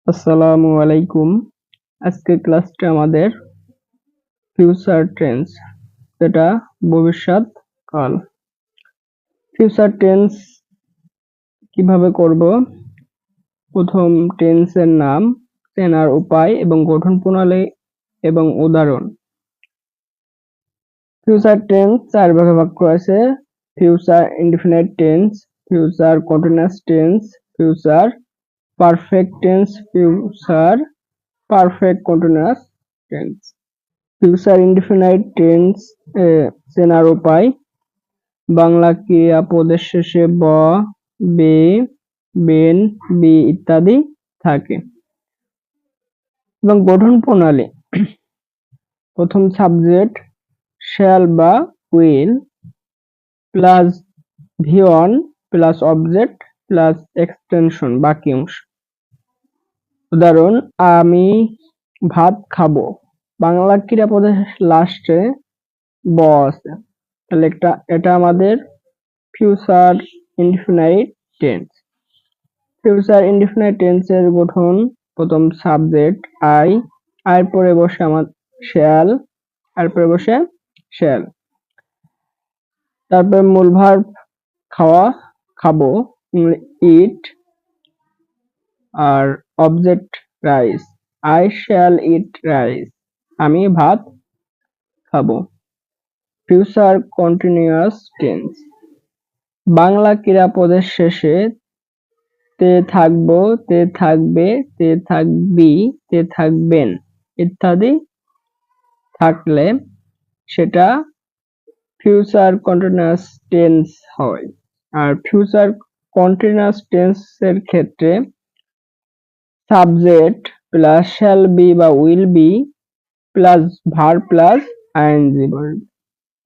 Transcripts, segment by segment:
আসসালামু আলাইকুম। আজকের ক্লাসটা আমাদের ফিউচার টেন্স, যেটা ভবিষ্যৎ কাল। ফিউচার টেন্স কিভাবে করব? প্রথম টেন্সের নাম, চেনার উপায় এবং গঠন প্রণালী এবং উদাহরণ। ফিউচার টেন্স চার ভাগে ভাগ করা আছে: future indefinite tense, future continuous tense, future perfect tense, future perfect continuous tense. Future indefinite tense চেনার উপায়: বাংলা ক্রিয়াপদের শেষে ব, বে, বেন, বি ইত্যাদি থাকে। এবং গঠন প্রণালী: প্রথম সাবজেক্ট শ্যাল বা will plus V1 plus object plus extension বাকি অংশ। উদাহরণ: আমি ভাত খাবো। বাংলা ক্রিয়াপদের লাস্টে ব আছে, তাহলে এটা আমাদের future indefinite tense. Future indefinite টেন্সের গঠন: প্রথম সাবজেক্ট আই, আয়ের পরে বসে আমার শ্যাল, আর পরে বসে শ্যাল, তারপর মূল ভার্ব খাওয়া, খাবো, ইট, আর object rice, I shall eat rice, আমি ভাত খাবো। ফিউচার কন্টিনিউয়াস টেন্স: বাংলা ক্রিয়াপদের শেষে তে থাকবো, তে থাকবে, তে থাকবি, তে থাকবেন ইত্যাদি থাকলে সেটা ফিউচার কন্টিনিউয়াস টেন্স হয়। আর ফিউচার কন্টিনিউয়াস টেন্সের ক্ষেত্রে সাবজেক্ট প্লাস শ্যাল বি বা will be plus verb plus ING verb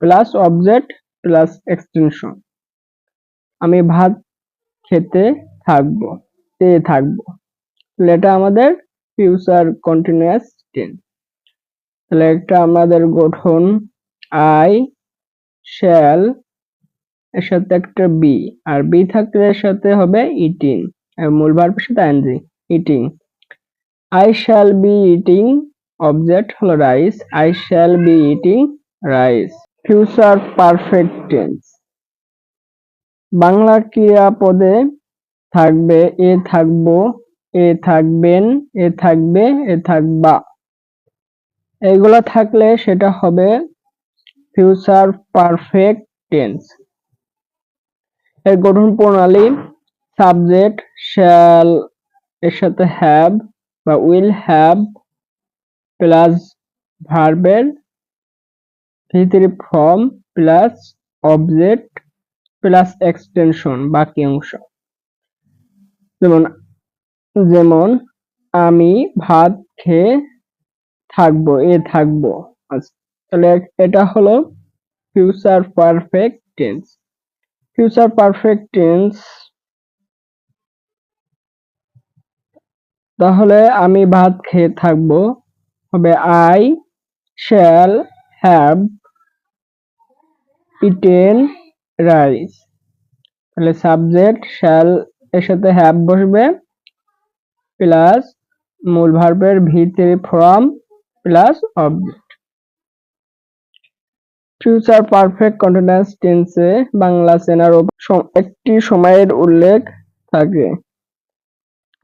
plus object plus extension. আমি ভাত খেতে থাকবো, তে থাকবো, তাহলে এটা আমাদের ফিউচার কন্টিনিউয়াস টেন্স। তাহলে এটা আমাদের গঠন: আই শ্যাল এর সাথে একটা বি, আর বি থাকলে এর সাথে হবে ইটিং, আর মূল ভার্বের সাথে ING, eating. I shall be eating, object হলো rice, I shall be eating rice. Future perfect tense: Bangla ক্রিয়াপদে থাকবে এ থাকবো, এ থাকবেন, এ থাকবে, এ থাকবা, এইগুলা থাকলে সেটা হবে ফিউচার পারফেক্ট টেন্স। এর গঠন প্রণালী: সাবজেক্ট শ্যাল এর সাথে হ্যাভ বা উইল হ্যাভ প্লাস ভার্বের ভিতরে form plus object plus extension বাকি অংশ। যেমন আমি ভাত খেয়ে থাকবো, এ থাকবো। আচ্ছা, তাহলে এটা হলো future perfect tense. Future perfect tense, তাহলে আমি ভাত খেয়ে থাকবো হবে I shall have eaten rice. তাহলে সাবজেক্ট শ্যাল এর সাথে হ্যাভ বসবে প্লাস মূল ভার্বের ভিতরে form plus object. Future perfect continuous টেন্সে বাংলা চেনার একটি সময়ের উল্লেখ থাকে,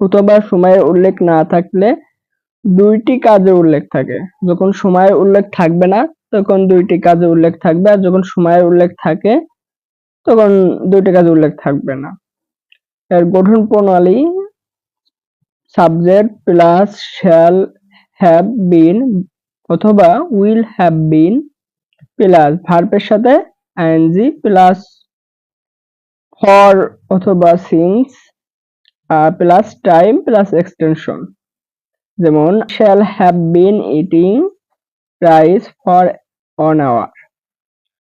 অথবা সময়ের উল্লেখ না থাকলে দুইটি কাজের উল্লেখ থাকে। যখন সময়ের উল্লেখ থাকবে না তখন দুইটি কাজের উল্লেখ থাকবে, আর যখন সময়ের উল্লেখ থাকে তখন দুইটি কাজের উল্লেখ থাকবে না। এর গঠন প্রণালী: subject plus shall have been অথবা উইল হ্যাভ বিন প্লাস ভার্বের সাথে আইএনজি প্লাস ফর অথবা since plus time plus extension. যেমন shall have been eating rice for 1 hour,